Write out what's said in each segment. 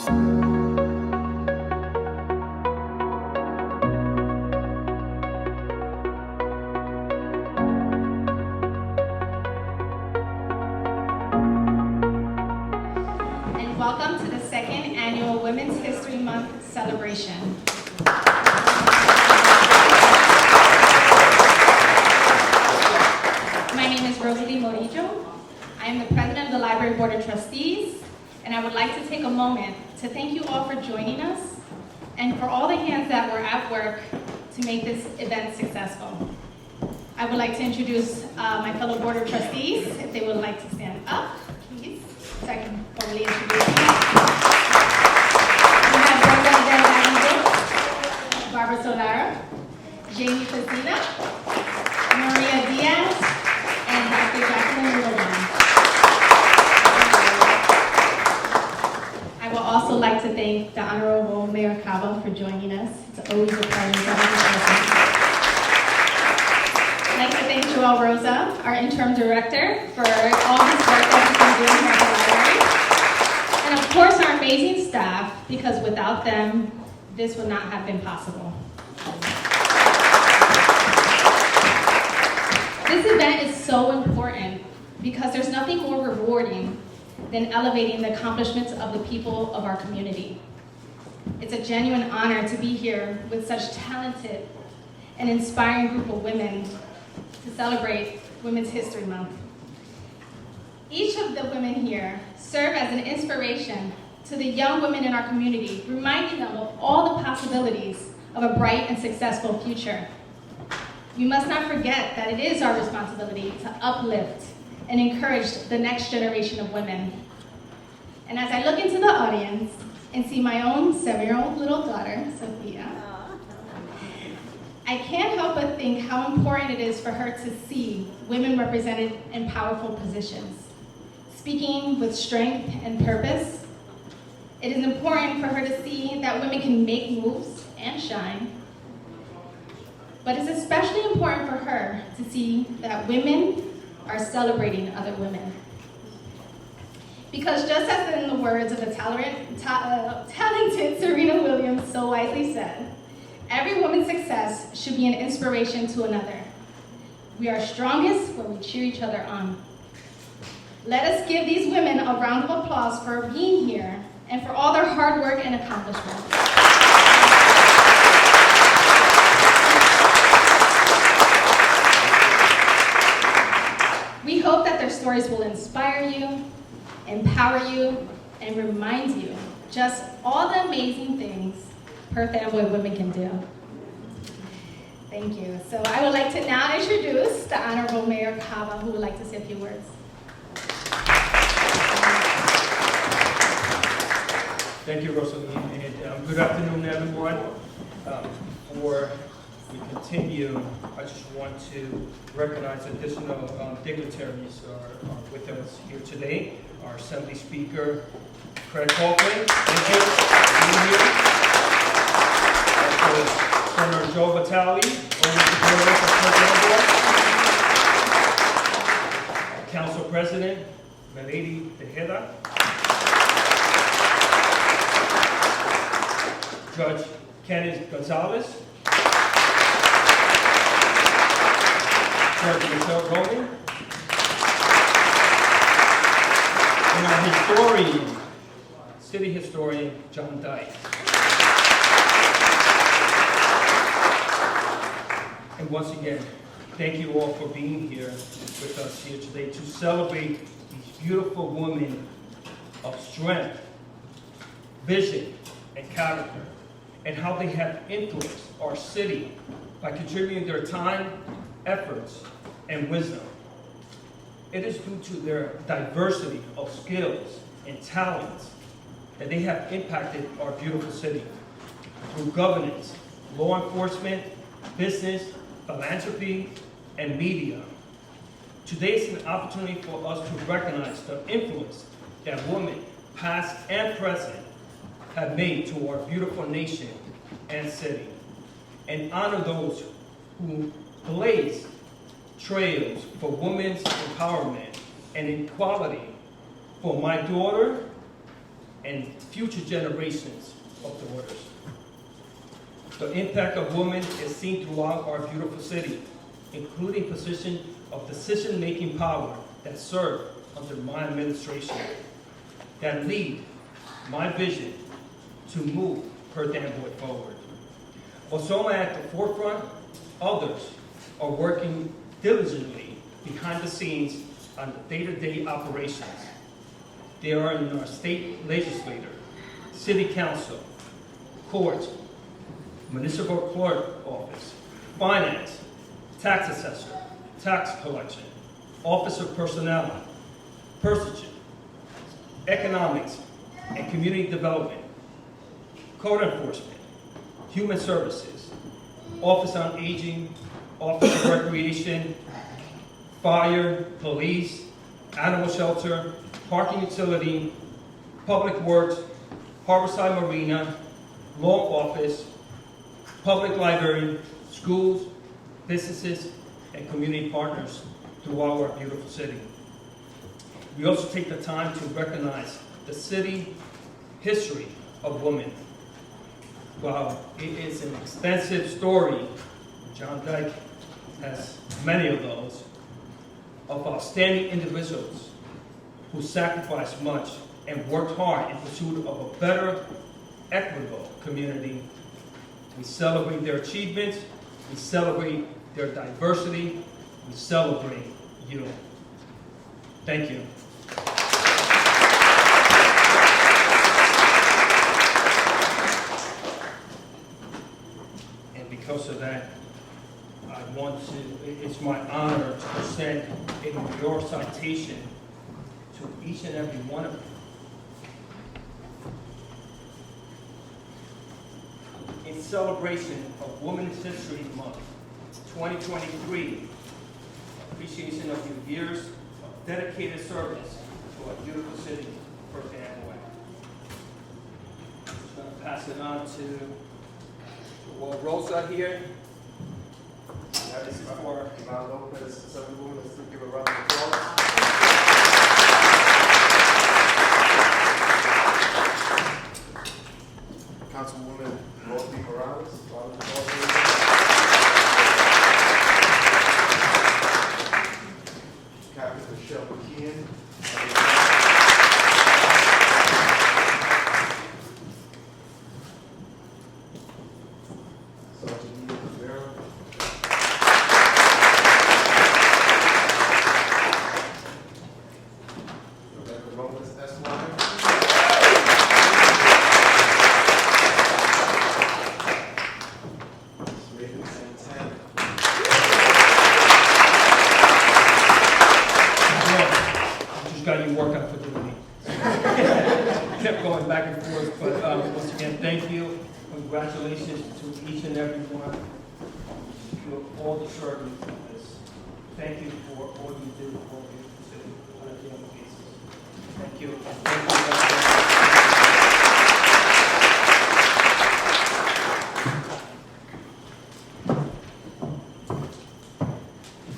And welcome to the second annual Women's History Month celebration. My name is Rosalie Morillo. I am the president of the Library Board of Trustees, and I would like to take a moment to thank you all for joining us and for all the hands that were at work to make this event successful. I would like to introduce my fellow Board of Trustees, if they would like to stand up, please, so I can formally introduce them. We have Brenda Barbara Solara, Jamie Fazina, Maria Diaz, and Dr. Jacqueline Williams. I would also like to thank the Honorable Mayor Cava for joining us. It's always a pleasure to have you. I'd like to thank Joelle Rosa, our interim director, for all his work that he's been doing here at the library. And of course, our amazing staff, because without them, this would not have been possible. This event is so important because there's nothing more rewarding than elevating the accomplishments of the people of our community. It's a genuine honor to be here with such talented and inspiring group of women to celebrate Women's History Month. Each of the women here serve as an inspiration to the young women in our community, reminding them of all the possibilities of a bright and successful future. We must not forget that it is our responsibility to uplift and encourage the next generation of women. And as I look into the audience and see my own 7-year-old little daughter, Sophia, I can't help but think how important it is for her to see women represented in powerful positions, speaking with strength and purpose. It is important for her to see that women can make moves and shine. But it's especially important for her to see that women are celebrating other women. Because just as in the words of the talented Serena Williams so wisely said, every woman's success should be an inspiration to another. We are strongest when we cheer each other on. Let us give these women a round of applause for being here and for all their hard work and accomplishments. We hope that their stories will inspire you, empower you, and remind you just all the amazing things Perth Amboy women can do. Thank you. So I would like to now introduce the Honorable Mayor Cava, who would like to say a few words. Thank you, Rosalie, and good afternoon, everyone. Before we continue, I just want to recognize additional dignitaries are with us here today. Our Assembly Speaker, Craig Coughlin, thank you for being here. Also, Senator Joe Vitale, always the Perth Amboy. Council President, Milady Tejeda. Judge Kenneth Gonzalez. Judge Michelle Roman. And our historian, city historian, John Dyke. And once again, thank you all for being here with us here today to celebrate these beautiful women of strength, vision, and character, and how they have influenced our city by contributing their time, efforts, and wisdom. It is due to their diversity of skills and talents that they have impacted our beautiful city through governance, law enforcement, business, philanthropy, and media. Today is an opportunity for us to recognize the influence that women, past and present, have made to our beautiful nation and city, and honor those who blaze trails for women's empowerment and equality for my daughter and future generations of daughters. The impact of women is seen throughout our beautiful city, including positions of decision-making power that serve under my administration, that lead my vision to move Perth Amboy forward. Although I'm at the forefront, others are working diligently behind the scenes on the day-to-day operations. They are in our state legislature, city council, court, municipal clerk office, finance, tax assessor, tax collection, office of personnel, purchasing, economics and community development, code enforcement, human services, office on aging, office of recreation, fire, police, animal shelter, parking utility, public works, harborside marina, law office, public library, schools, businesses, and community partners throughout our beautiful city. We also take the time to recognize the city history of women. While it is an extensive story, John Dyke has many of those, of outstanding individuals who sacrificed much and worked hard in pursuit of a better, equitable community. We celebrate their achievements, we celebrate their diversity, we celebrate you. Thank you. And because of that, it's my honor to present a memorial citation to each and every one of you. In celebration of Women's History Month 2023, appreciation of your years of dedicated service to our beautiful city, Perth Amboy. I'm just going to pass it on to Rosa here. This is for Yvonne Lopez, Assemblywoman. Let's give a round of applause. Councilwoman Robles, round of applause. Captain McKeon. Sergeant Cubero. Robles, Esquire. Rayven, Santana. Just got you work out for the week. Kept going back and forth, but once again, thank you. Congratulations to each and every one. You have all deserved this. Thank you for all you do for the city on a daily basis. Thank you.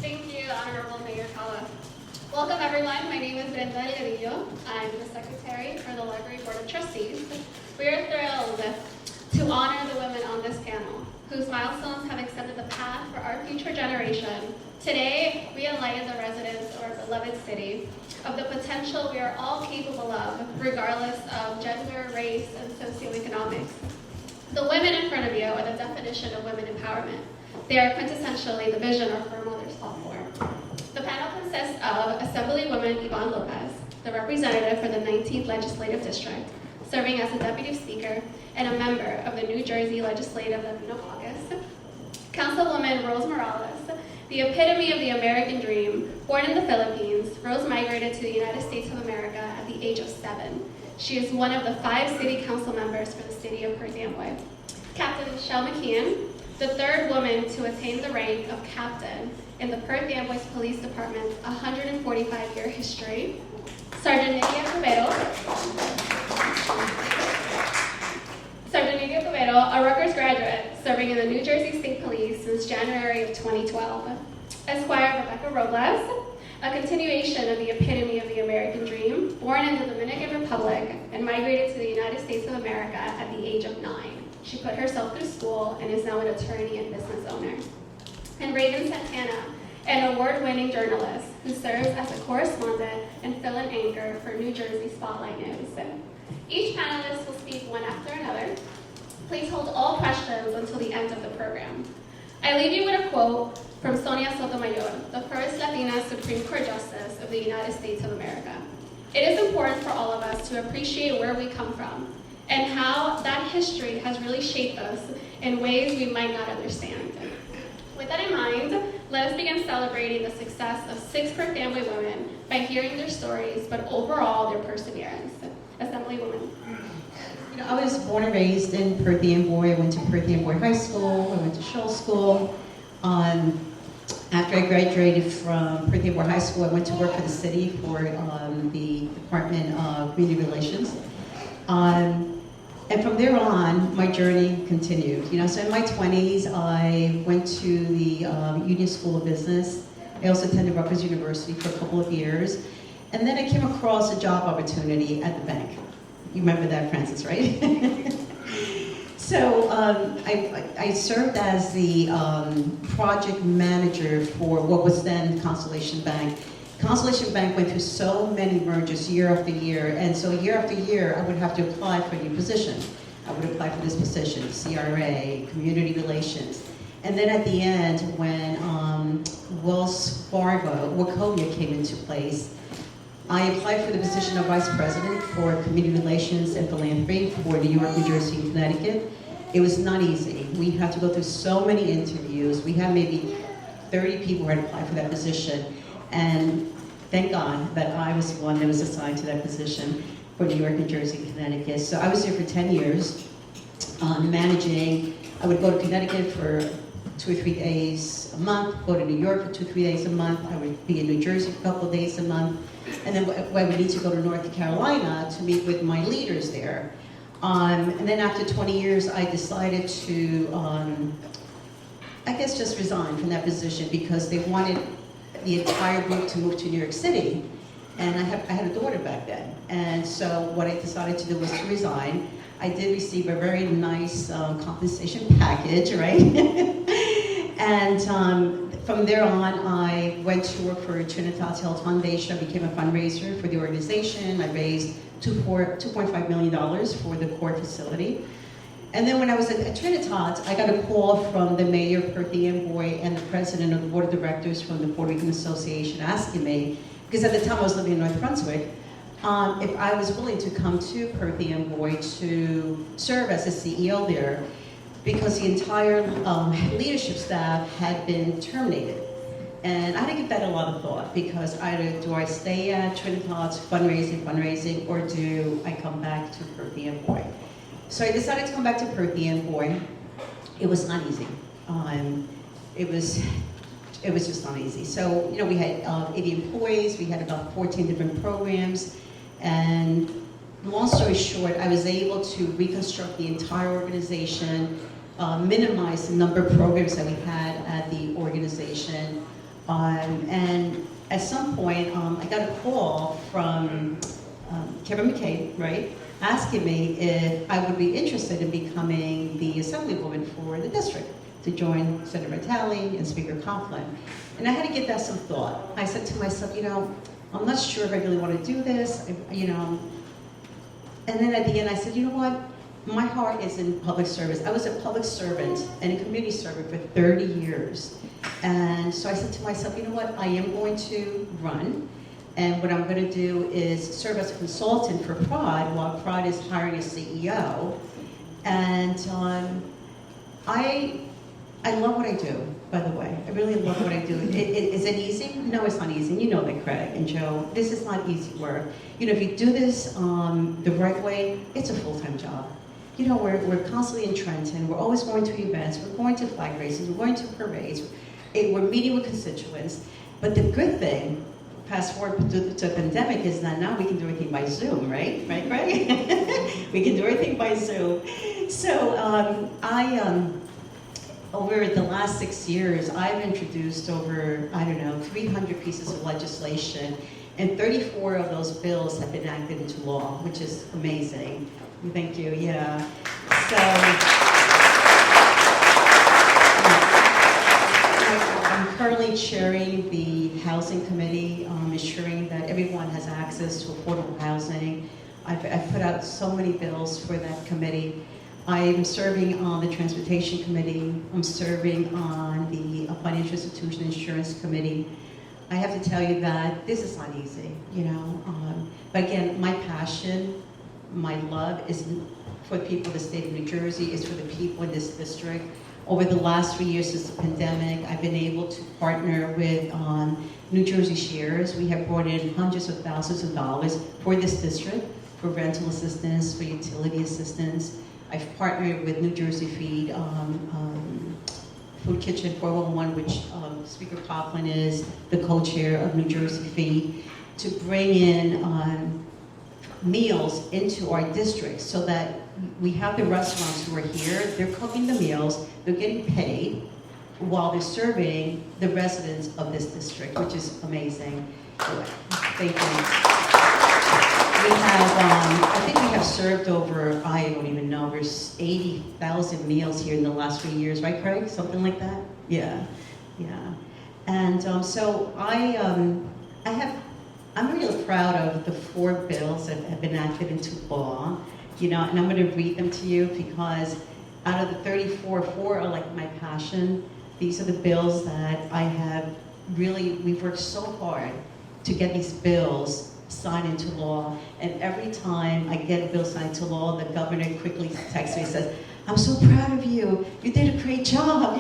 Thank you, Honorable Mayor Kala. Welcome, everyone. My name is Nydia. I'm the Secretary for the Library Board of Trustees. We are thrilled to honor the women on this panel, whose milestones have extended the path for our future generation. Today, we enlighten the residents of our beloved city of the potential we are all capable of, regardless of gender, race, and socioeconomics. The women in front of you are the definition of women empowerment. They are quintessentially the vision our foremothers fought for. The panel consists of Assemblywoman Yvonne Lopez, the representative for the 19th Legislative District, serving as the Deputy Speaker and a member of the New Jersey Legislative Latino Caucus. Councilwoman Morales, the epitome of the American dream. Born in the Philippines, Rose migrated to the United States of America at the age of 7. She is one of the 5 city council members for the city of Perth Amboy. Captain McKeon, the 3rd woman to attain the rank of captain in the Perth Amboy's Police Department's 145-year history. Sergeant Nydia, a Rutgers graduate, serving in the New Jersey State Police since January of 2012. Esquire Rebecca Robles, a continuation of the epitome of the American dream, born in the Dominican Republic and migrated to the United States of America at the age of 9. She put herself through school and is now an attorney and business owner. And Rayven Santana, an award-winning journalist who serves as a correspondent and fill-in anchor for New Jersey Spotlight News. Each panelist will speak one after another. Please hold all questions until the end of the program. I leave you with a quote from Sonia Sotomayor, the first Latina Supreme Court Justice of the United States of America. It is important for all of us to appreciate where we come from and how that history has really shaped us in ways we might not understand. With that in mind, let us begin celebrating the success of 6 Perth Amboy women by hearing their stories, but overall their perseverance. Assemblywoman. You know, I was born and raised in Perth Amboy. I went to Perth Amboy High School. I went to Shoal School. After I graduated from Perth Amboy High School, I went to work for the city for the Department of Community Relations. And from there on, my journey continued. You know, so in my 20s, I went to the Union School of Business. I also attended Rutgers University for a couple of years. And then I came across a job opportunity at the bank. You remember that, Francis, right? So I served as the project manager for what was then Constellation Bank. Constellation Bank went through so many mergers year after year, and so year after year I would have to apply for a new position. I would apply for this position, CRA, community relations. And then at the end, when Wells Fargo, Wachovia came into place, I applied for the position of Vice President for Community Relations and Philanthropy for New York, New Jersey, and Connecticut. It was not easy. We had to go through so many interviews. We had maybe 30 people who had applied for that position. And thank God that I was the one that was assigned to that position for New York, New Jersey, and Connecticut. So I was there for 10 years, managing. I would go to Connecticut for 2 or 3 days a month, go to New York for 2 or 3 days a month. I would be in New Jersey for a couple of days a month. And then I would need to go to North Carolina to meet with my leaders there. And then after 20 years, I decided to, I guess, just resign from that position because they wanted the entire group to move to New York City. And I had a daughter back then. And so what I decided to do was to resign. I did receive a very nice compensation package, right? And from there on, I went to work for Trinidad's Health Foundation. I became a fundraiser for the organization. I raised $2.5 million for the core facility. And then when I was at Trinidad, I got a call from the mayor of Perth Amboy and the president of the board of directors from the Puerto Rican Association asking me, because at the time I was living in North Brunswick, if I was willing to come to Perth Amboy to serve as a CEO there, because the entire leadership staff had been terminated. And I had to give that a lot of thought, because either do I stay at Trinidad's fundraising, or do I come back to Perth Amboy? So I decided to come back to Perth Amboy. It was not easy. It was just not easy. So, you know, we had 80 employees, we had about 14 different programs, and long story short, I was able to reconstruct the entire organization, minimize the number of programs that we had at the organization, and at some point, I got a call from Kevin McKeon, right, asking me if I would be interested in becoming the Assemblywoman for the district, to join Senator Vitale and Speaker Coughlin. And I had to give that some thought. I said to myself, you know, I'm not sure if I really want to do this, you know. And then at the end I said, you know what? My heart is in public service. I was a public servant and a community servant for 30 years. And so I said to myself, you know what? I am going to run. And what I'm going to do is serve as a consultant for Pride while Pride is hiring a CEO. And I love what I do, by the way. I really love what I do. Is it easy? No, it's not easy. You know that, Craig and Joe. This is not easy work. You know, if you do this the right way, it's a full-time job. You know, we're constantly in Trenton. We're always going to events. We're going to flag races. We're going to parades. We're meeting with constituents. But the good thing, fast forward to the pandemic, is that now we can do everything by Zoom, right? Right, Craig? We can do everything by Zoom. So over the last 6 years, I've introduced over, 300 pieces of legislation, and 34 of those bills have been enacted into law, which is amazing. Thank you, yeah. So, I'm currently chairing the Housing Committee, ensuring that everyone has access to affordable housing. I've put out so many bills for that committee. I'm serving on the Transportation Committee. I'm serving on the Financial Institution Insurance Committee. I have to tell you that this is not easy, but again, my passion, my love is for the people of the state of New Jersey, is for the people in this district. Over the last 3 years since the pandemic, I've been able to partner with New Jersey Shares. We have brought in hundreds of thousands of dollars for this district, for rental assistance, for utility assistance. I've partnered with New Jersey Feed, Food Kitchen 411, which Speaker Coughlin is the co-chair of New Jersey Feed, to bring in meals into our district so that we have the restaurants who are here, they're cooking the meals, they're getting paid while they're serving the residents of this district, which is amazing. Thank you. We have, I think we have served over, I don't even know, there's 80,000 meals here in the last 3 years, right, Craig? Something like that? Yeah, yeah. And so I'm really proud of the 4 bills that have been enacted into law, and I'm going to read them to you because out of the 34, 4 are like my passion. These are the bills that I have we've worked so hard to get these bills signed into law, and every time I get a bill signed into law, the governor quickly texts me and says, "I'm so proud of you. You did a great job,"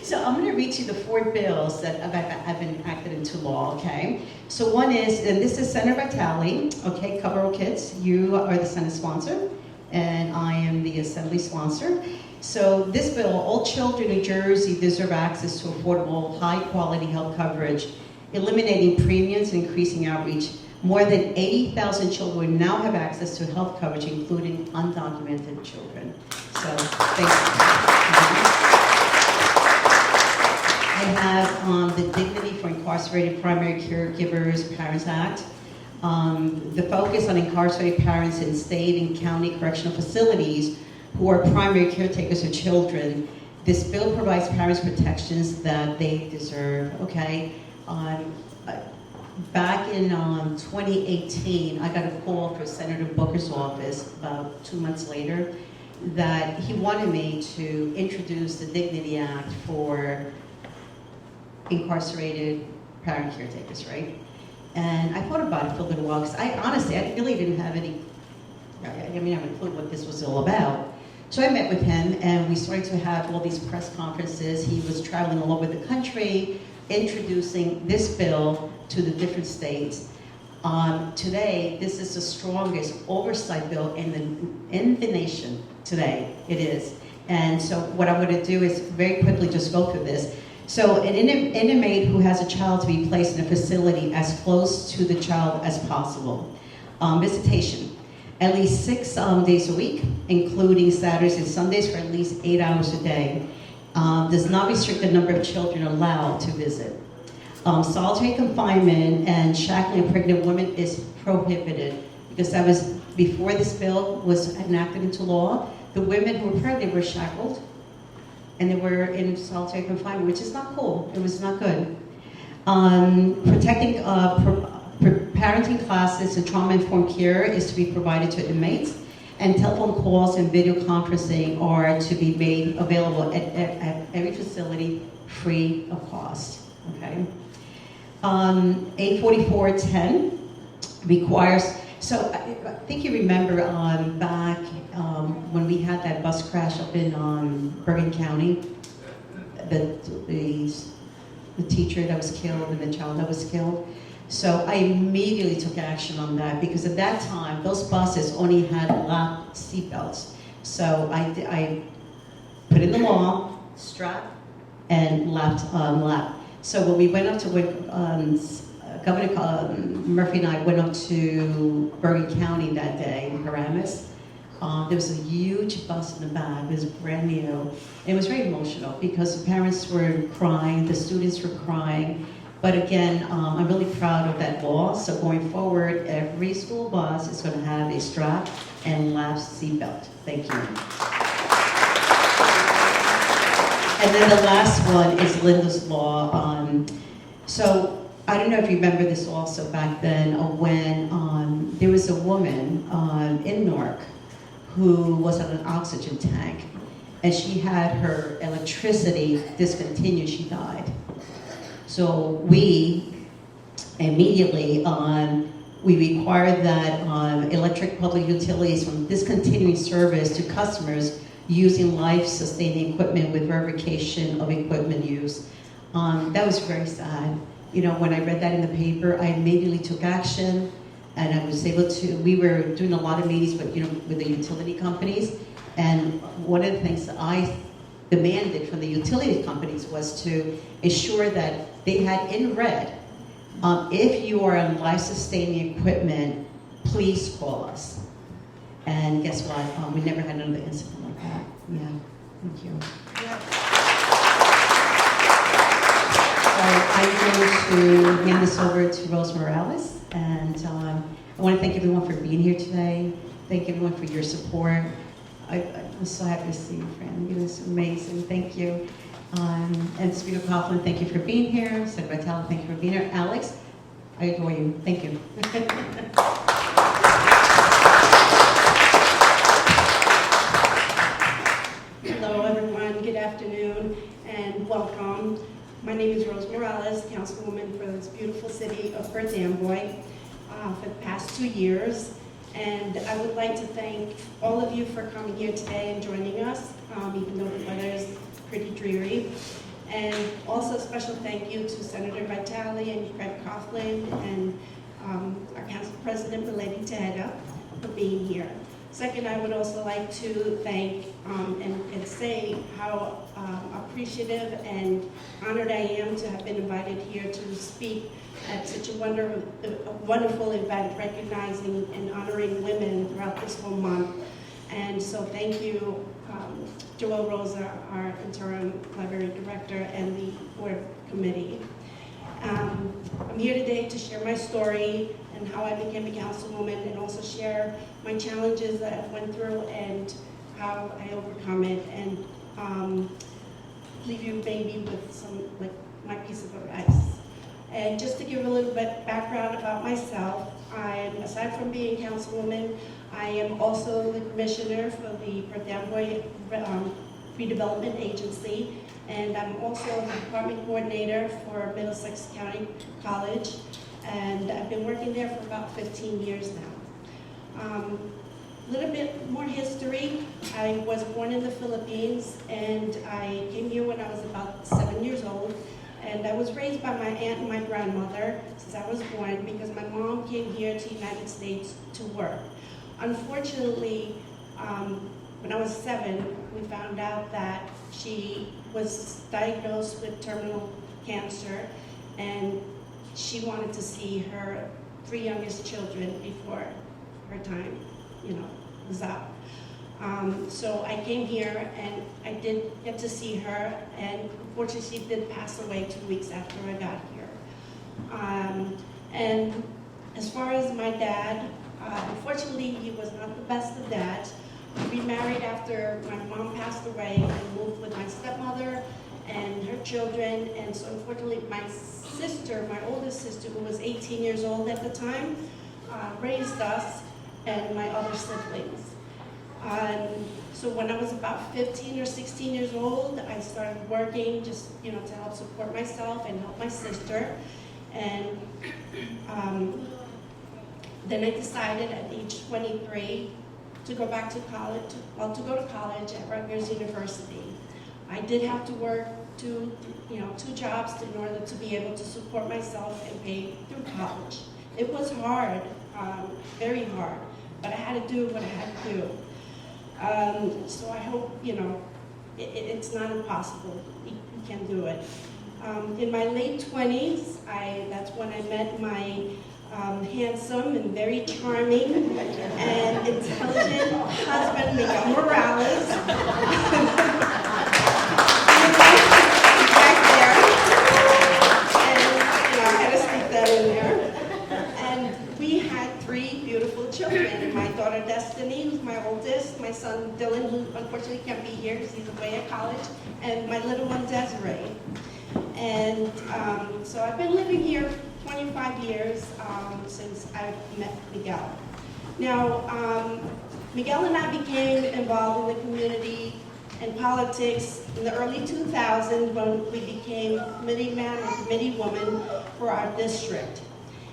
So I'm going to read you the 4 bills that have been enacted into law, okay? So one is, and this is Senator Vitale, okay, Cubero kids, you are the Senate sponsor, and I am the Assembly sponsor. So this bill, all children in New Jersey deserve access to affordable, high-quality health coverage, eliminating premiums and increasing outreach. More than 80,000 children now have access to health coverage, including undocumented children. So, thank you. I have the Dignity for Incarcerated Primary Caregivers Parents Act. The focus on incarcerated parents in state and county correctional facilities who are primary caretakers of children. This bill provides parents protections that they deserve, okay? Back in 2018, I got a call from Senator Booker's office about 2 months later that he wanted me to introduce the Dignity Act for incarcerated parent caretakers, right? And I thought about it for a little while because I really didn't have any, I have a clue what this was all about. So I met with him and we started to have all these press conferences. He was traveling all over the country, introducing this bill to the different states. Today, this is the strongest oversight bill in the nation today. It is. And so what I'm going to do is very quickly just go through this. So an inmate who has a child to be placed in a facility as close to the child as possible. Visitation, at least 6 days a week, including Saturdays and Sundays for at least 8 hours a day. Does not restrict the number of children allowed to visit. Solitary confinement and shackling of pregnant women is prohibited because that was before this bill was enacted into law. The women who were pregnant were shackled and they were in solitary confinement, which is not cool. It was not good. Protecting parenting classes and trauma-informed care is to be provided to inmates, and telephone calls and video conferencing are to be made available at every facility free of cost, okay? 84410 requires, so I think you remember back when we had that bus crash up in Bergen County, the teacher that was killed and the child that was killed. So I immediately took action on that because at that time, those buses only had lap seatbelts. So I put in the law, strap, and lap. So when we went up to, Governor Murphy and I went up to Bergen County that day in Paramus, There was a huge bus in the back. It was brand new. It was very emotional because the parents were crying, the students were crying. But again, I'm really proud of that law. So going forward, every school bus is going to have a strap and lapsed seatbelt. Thank you. And then the last one is Linda's law. So I don't know if you remember this also back then when there was a woman in Newark who was on an oxygen tank, and she had her electricity discontinued. She died. So we immediately we required that electric public utilities from discontinuing service to customers using life-sustaining equipment with verification of equipment use. That was very sad. You know, when I read that in the paper, I immediately took action, and I was able to. We were doing a lot of meetings with the utility companies, and one of the things that I demanded from the utility companies was to ensure that they had in red, if you are on life-sustaining equipment, please call us. And guess what? We never had another incident like that. Yeah, thank you. So I'm going to hand this over to Rose Morales, and I want to thank everyone for being here today. Thank everyone for your support. I'm so happy to see you, friend. It was amazing. Thank you. And Speaker Coughlin, thank you for being here. Senator Vitale, thank you for being here. Alex, I adore you. Thank you. Hello, everyone. Good afternoon and welcome. My name is Rose Morales, Councilwoman for this beautiful city of Perth Amboy for the past 2 years. And I would like to thank all of you for coming here today and joining us, even though the weather is pretty dreary. And also a special thank you to Senator Vitale and Fred Coughlin and our Council President, Milady Tejeda, for being here. Second, I would also like to thank and say how appreciative and honored I am to have been invited here to speak at such a wonderful event recognizing and honoring women throughout this whole month. And so thank you, Joelle Rosa, our interim library director, and the board committee. I'm here today to share my story and how I became a councilwoman, and also share my challenges that I went through and how I overcome it, and leave you maybe with some, like, my piece of advice. And just to give a little bit background about myself, aside from being councilwoman, I am also the commissioner for the Perth Amboy Redevelopment Agency, and I'm also the department coordinator for Middlesex County College, and I've been working there for about 15 years now. A little bit more history. I was born in the Philippines, and I came here when I was about 7 years old. And I was raised by my aunt and my grandmother since I was born, because my mom came here to the United States to work. Unfortunately, when I was 7, we found out that she was diagnosed with terminal cancer, and she wanted to see her 3 youngest children before her time, was up. So I came here, and I did get to see her, and unfortunately she did pass away 2 weeks after I got here. And as far as my dad, unfortunately he was not the best of dads. We remarried after my mom passed away and moved with my stepmother and her children, and so unfortunately my sister, my oldest sister, who was 18 years old at the time, raised us and my other siblings. So when I was about 15 or 16 years old, I started working just, to help support myself and help my sister. And then I decided at age 23 to go back to college, to go to college at Rutgers University. I did have to work two jobs in order to be able to support myself and pay through college. It was hard, very hard, but I had to do what I had to do. So I hope, it's not impossible. You can do it. In my late 20s, that's when I met my handsome and very charming and intelligent husband, Miguel Morales. Back there. And, I had to stick that in there. And we had 3 beautiful children. My daughter Destiny, who's my oldest, my son Dylan, who unfortunately can't be here because he's away at college, and my little one Desiree. And so I've been living here 25 years since I met Miguel. Now, Miguel and I became involved in the community and politics in the early 2000s when we became committee man and committee woman for our district.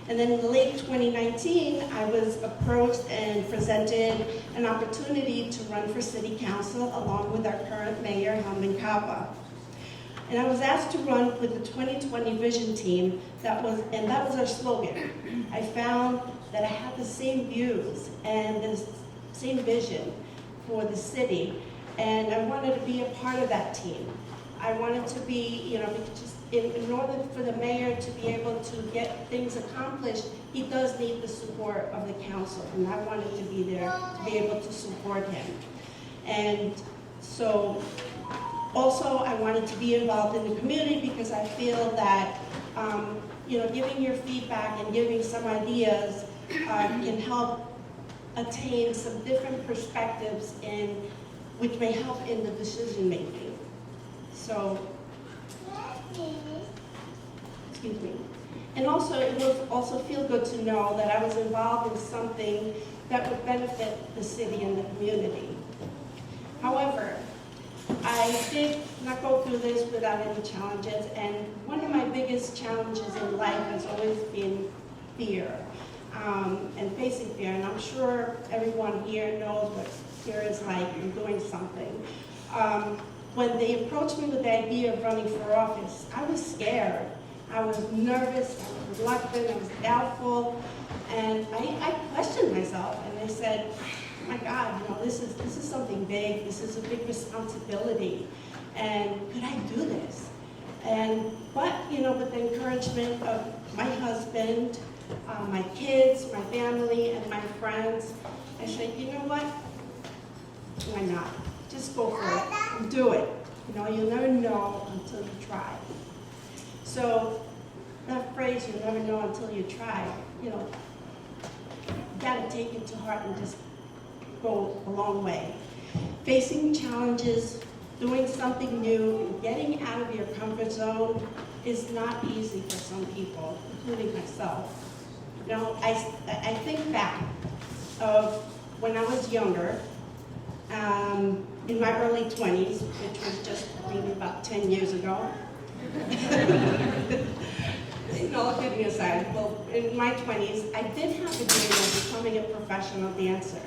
And then in the late 2019, I was approached and presented an opportunity to run for city council along with our current mayor, Helman Cava. And I was asked to run with the 2020 vision team, that was our slogan. I found that I had the same views and the same vision for the city, and I wanted to be a part of that team. I wanted to be, just in order for the mayor to be able to get things accomplished, he does need the support of the council, and I wanted to be there to be able to support him. And so, also, I wanted to be involved in the community because I feel that, giving your feedback and giving some ideas can help attain some different perspectives which may help in the decision making. So, excuse me. And also, it will also feel good to know that I was involved in something that would benefit the city and the community. However, I did not go through this without any challenges, and one of my biggest challenges in life has always been fear, and facing fear, and I'm sure everyone here knows what fear is like in doing something. When they approached me with the idea of running for office, I was scared. I was nervous, I was reluctant, I was doubtful, and I questioned myself, and I said, oh my God, this is something big, this is a big responsibility, and could I do this? But with the encouragement of my husband, my kids, my family, and my friends, I said, you know what? Why not? Just go for it and do it. You'll never know until you try. So that phrase, you'll never know until you try, you gotta take it to heart and just go a long way. Facing challenges, doing something new, getting out of your comfort zone is not easy for some people, including myself. I think back of when I was younger, in my early 20s, which was just maybe about 10 years ago. All kidding aside, well, in my 20s, I did have a dream of becoming a professional dancer.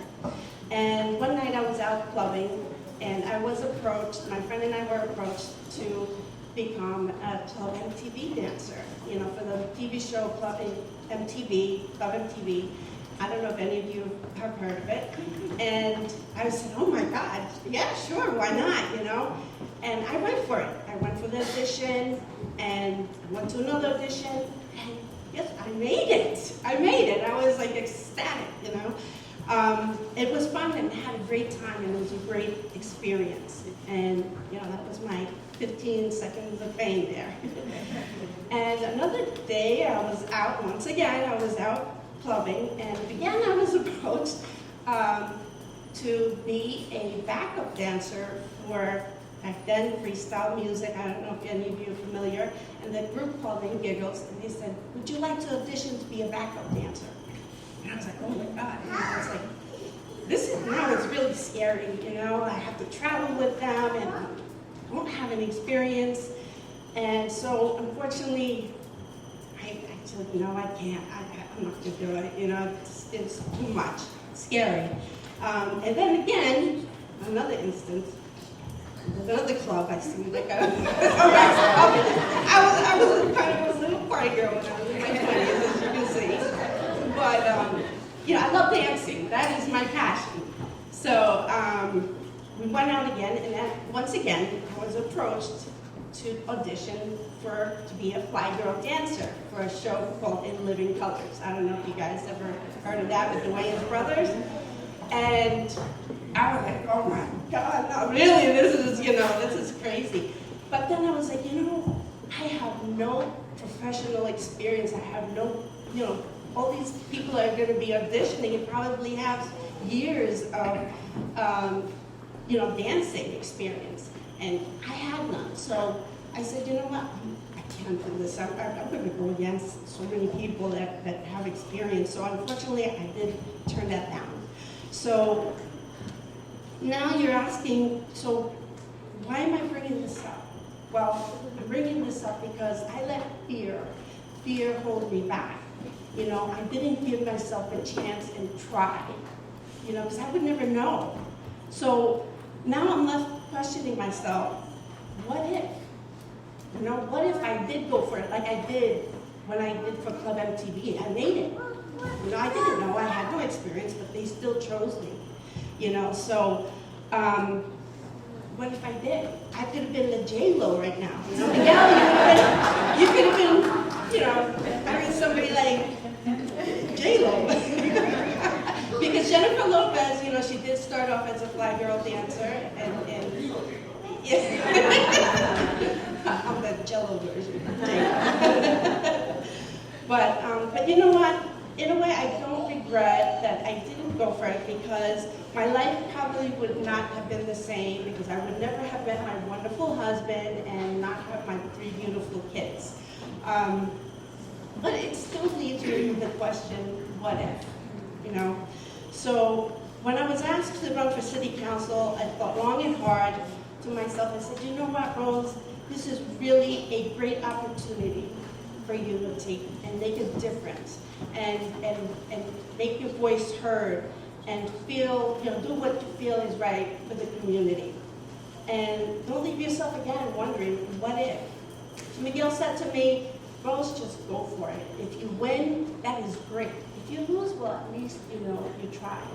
And one night I was out clubbing, and I was approached, my friend and I were approached to become a Club MTV dancer, for the TV show Club MTV. I don't know if any of you have heard of it. And I said, oh my God, yeah, sure, why not, And I went for it. I went for the audition, and went to another audition, and yes, I made it. I was like ecstatic, It was fun, and I had a great time, and it was a great experience. And, that was my 15 seconds of fame there. And another day, I was out clubbing, and again I was approached to be a backup dancer for, back then, freestyle music. I don't know if any of you are familiar, and the group called in Giggles, and they said, would you like to audition to be a backup dancer? And I was like, oh my God. And I was like, it's really scary, I have to travel with them, and I don't have any experience. And so, unfortunately, I said, I can't. I'm not going to do it. It's too much. It's scary. And then again, another instance, another club, I seemed like I was kind of a little party girl when I was in my 20s, as you can see. But, I love dancing. That is my passion. So we went out again, and then once again, I was approached to audition to be a fly girl dancer for a show called In Living Colors. I don't know if you guys ever heard of that with the Wayans brothers. And I was like, oh my God, no, really, this is crazy. But then I was like, I have no professional experience. I have no, all these people are going to be auditioning and probably have years of, dancing experience. And I had none. So I said, you know what, I can't do this. I'm going to go against so many people that have experience. So unfortunately, I did turn that down. So now you're asking, so why am I bringing this up? Well, I'm bringing this up because I let fear hold me back. I didn't give myself a chance and try, because I would never know. So now I'm left questioning myself, what if? What if I did go for it like I did when I did for Club MTV? I made it. I didn't know, I had no experience, but they still chose me. So what if I did? I could have been the J-Lo right now. You could have been, married somebody like J-Lo. Because Jennifer Lopez, she did start off as a fly girl dancer, and yeah. I'm the Jello version. But you know what? In a way, I don't regret that I didn't go for it, because my life probably would not have been the same, because I would never have met my wonderful husband and not have my 3 beautiful kids. But it still leaves me with the question, what if? So when I was asked to run for city council, I thought long and hard to myself. I said, you know what, Rose? This is really a great opportunity for you to take and make a difference and make your voice heard and feel, do what you feel is right for the community. And don't leave yourself again wondering, what if? So Miguel said to me, Rose, just go for it. If you win, that is great. If you lose, well, at least, you tried,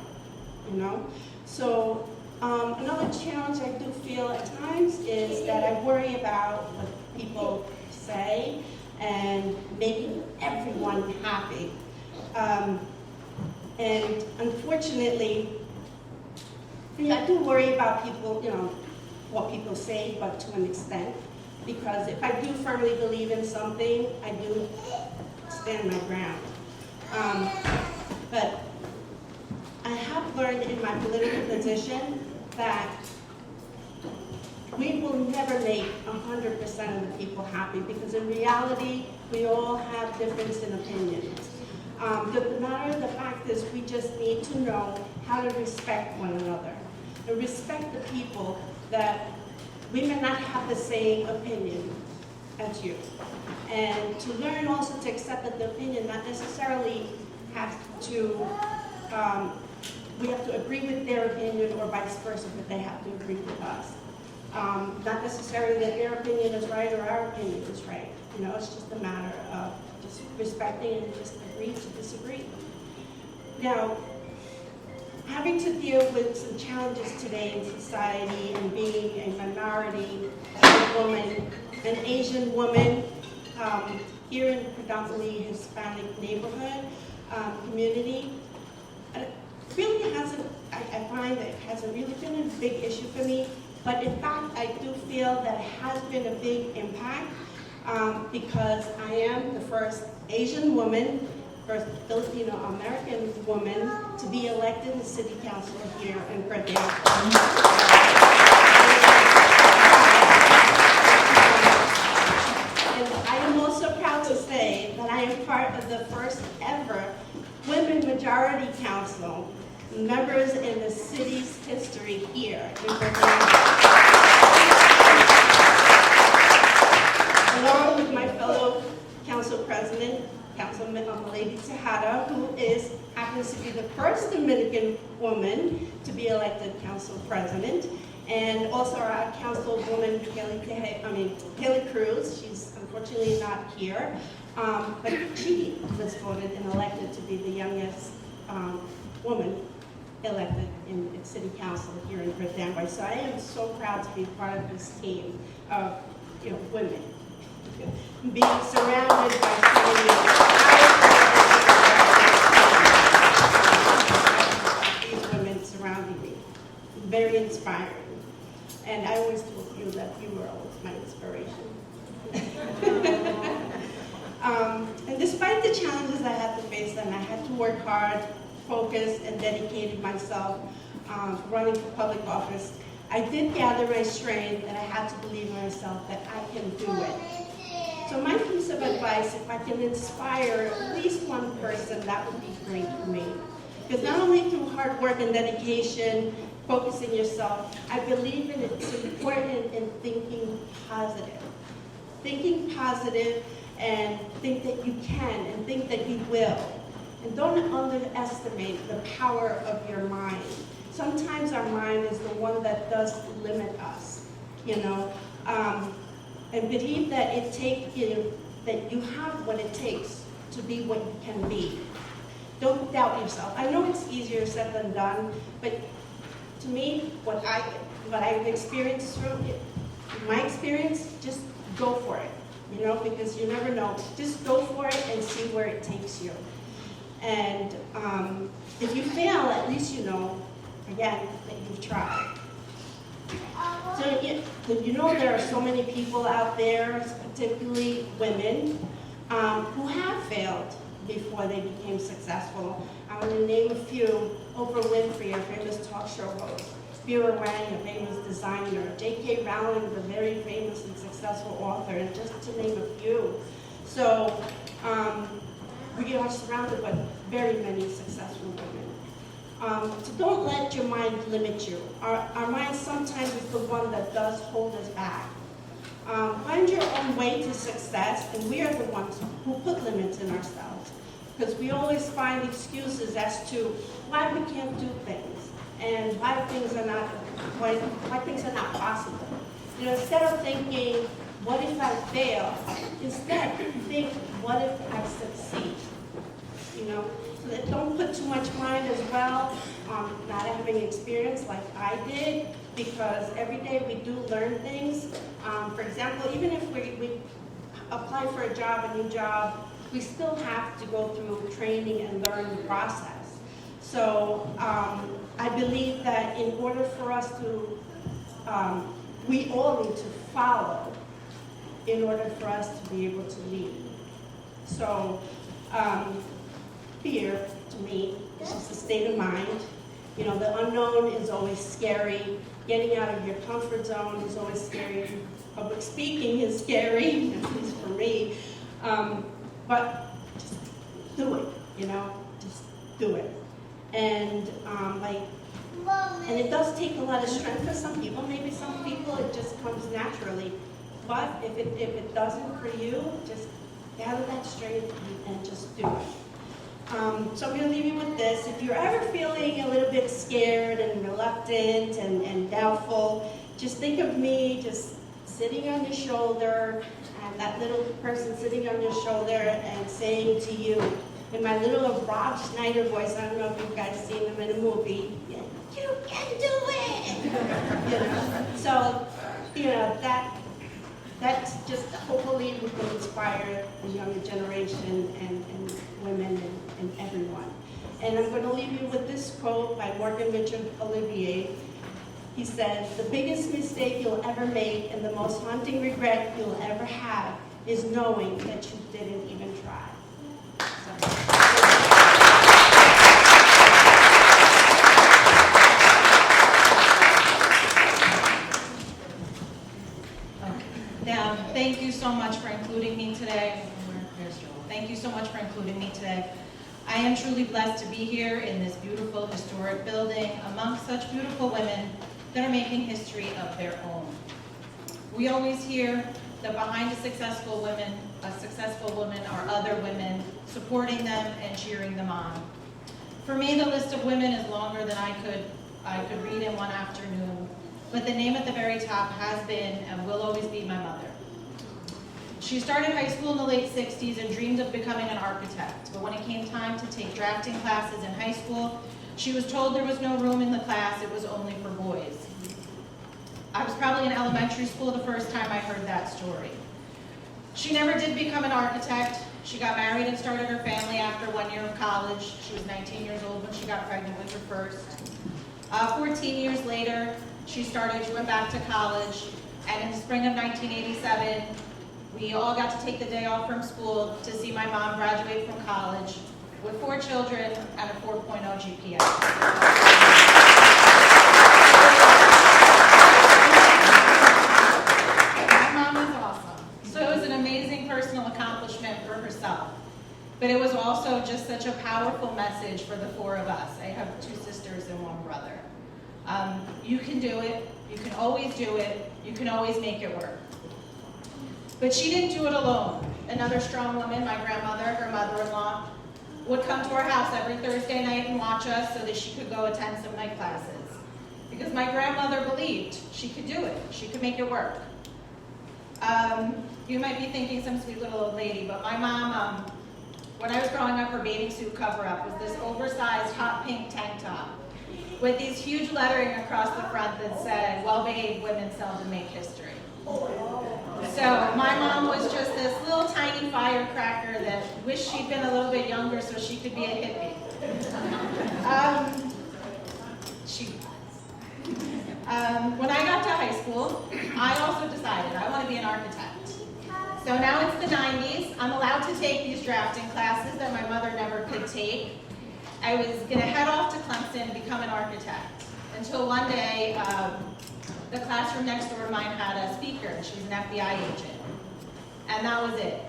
So another challenge I do feel at times is that I worry about what people say and making everyone happy. And unfortunately, I do worry about people, what people say, but to an extent. Because if I do firmly believe in something, I do stand my ground. But I have learned in my political position that we will never make 100% of the people happy, because in reality, we all have difference in opinions. The matter of the fact is, we just need to know how to respect one another, and respect the people that we may not have the same opinion as you. And to learn also to accept that the opinion not necessarily has to, we have to agree with their opinion, or vice versa, but they have to agree with us. Not necessarily that their opinion is right or our opinion is right. It's just a matter of just respecting and just agree to disagree. Now, having to deal with some challenges today in society and being a minority, a woman, an Asian woman, here in a predominantly Hispanic neighborhood, community, it really hasn't, I find that it hasn't really been a big issue for me, but in fact, I do feel that it has been a big impact, because I am the first Asian woman, first Filipino-American woman to be elected in the city council here in Perth Amboy. And I am also proud to say that I am part of the first ever Women Majority Council, members in the city's history here in Perth Amboy. Along with my fellow council president, Councilwoman Lady Tejada, who happens to be the first Dominican woman to be elected council president, and also our councilwoman Haley Cruz. She's unfortunately not here, but she was voted and elected to be the youngest woman elected in city council here in Perth Amboy. So I am so proud to be part of this team of women, being surrounded by so many these women very inspiring. And I always told you that you were always my inspiration. And despite the challenges I had to face, and I had to work hard, focus, and dedicated myself running for public office, I did gather my strength, and I had to believe in myself that I can do it. So my piece of advice, if I can inspire at least one person, that would be great for me. Because not only through hard work and dedication, focusing yourself, I believe in it's important in thinking positive. Thinking positive and think that you can and think that you will. And don't underestimate the power of your mind. Sometimes our mind is the one that does limit us, you know. And believe that that you have what it takes to be what you can be. Don't doubt yourself. I know it's easier said than done, but to me, what I've experienced from it, my experience, just go for it, you know, because you never know. Just go for it and see where it takes you. And if you fail, at least you know, again, that you've tried. So you know there are so many people out there, particularly women, who have failed before they became successful. I'm going to name a few. Oprah Winfrey, a famous talk show host. Vera Wang, a famous designer. J.K. Rowling, the very famous and successful author, and just to name a few. So we are surrounded by very many successful women. So don't let your mind limit you. Our mind sometimes is the one that does hold us back. Find your own way to success, and we are the ones who put limits in ourselves. Because we always find excuses as to why we can't do things, and why things are not possible. You know, instead of thinking, what if I fail? Instead, think, what if I succeed? You know, so that don't put too much mind as well on not having experience like I did, because every day we do learn things. For example, even if we apply for a job, a new job, we still have to go through training and learn the process. So I believe that in order for us to, we all need to follow in order for us to be able to lead. So fear, to me, is just a state of mind. You know, the unknown is always scary. Getting out of your comfort zone is always scary. Public speaking is scary, at least for me. But just do it, you know, just do it. And and it does take a lot of strength for some people. Maybe some people it just comes naturally. But if it doesn't for you, just gather that strength and just do it. So I'm going to leave you with this. If you're ever feeling a little bit scared and reluctant and doubtful, just think of me just sitting on your shoulder, and that little person sitting on your shoulder and saying to you, in my little Rob Schneider voice, I don't know if you guys seen him in a movie, you can do it! You know? So, you know, that's just hopefully we can inspire the younger generation and women and everyone. And I'm going to leave you with this quote by Morgan Richard Olivier. He says, "The biggest mistake you'll ever make and the most haunting regret you'll ever have is knowing that you didn't even try." Now, thank you so much for including me today. Thank you so much for including me today. I am truly blessed to be here in this beautiful historic building amongst such beautiful women that are making history of their own. We always hear that behind a successful woman are other women supporting them and cheering them on. For me, the list of women is longer than I could read in one afternoon, but the name at the very top has been and will always be my mother. She started high school in the late 60s and dreamed of becoming an architect, but when it came time to take drafting classes in high school, she was told there was no room in the class, it was only for boys. I was probably in elementary school the first time I heard that story. She never did become an architect. She got married and started her family after 1 year of college. She was 19 years old when she got pregnant with her first. 14 years later, she went back to college, and in the spring of 1987, we all got to take the day off from school to see my mom graduate from college with 4 children and a 4.0 GPA. My mom was awesome. So it was an amazing personal accomplishment for herself. But it was also just such a powerful message for the 4 of us. I have 2 sisters and 1 brother. You can do it. You can always do it. You can always make it work. But she didn't do it alone. Another strong woman, my grandmother, her mother-in-law, would come to our house every Thursday night and watch us so that she could go attend some night classes. Because my grandmother believed she could do it. She could make it work. You might be thinking some sweet little old lady, but my mom, when I was growing up, her bathing suit cover-up was this oversized hot pink tank top with these huge lettering across the front that said, "Well-behaved women seldom make history." So my mom was just this little tiny firecracker that wished she'd been a little bit younger so she could be a hippie. She was. When I got to high school, I also decided I want to be an architect. So now it's the 90s. I'm allowed to take these drafting classes that my mother never could take. I was going to head off to Clemson and become an architect until one day the classroom next door of mine had a speaker, and she was an FBI agent. And that was it.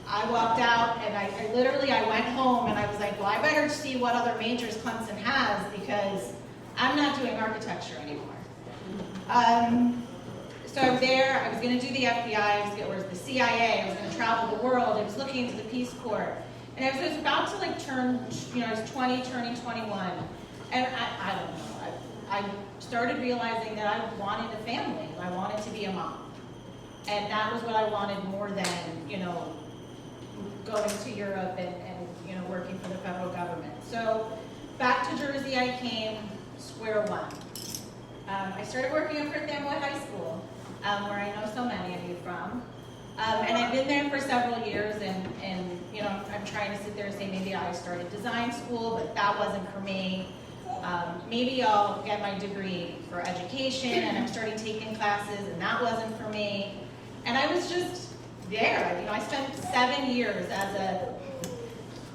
I walked out, and I went home, and I was like, well, I better see what other majors Clemson has, because I'm not doing architecture anymore. So I was there. I was going to do the FBI, or the CIA. I was going to travel the world. I was looking into the Peace Corps. And I was about to turn, I was 20, turning 21. And I don't know. I started realizing that I wanted a family. I wanted to be a mom. And that was what I wanted more than, going to Europe and working for the federal government. So back to Jersey I came, square one. I started working at Perth Amboy High School, where I know so many of you from. And I've been there for several years, and I'm trying to sit there and say maybe I started design school, but that wasn't for me. Maybe I'll get my degree for education, and I'm starting taking classes, and that wasn't for me. And I was just there. I spent 7 years as a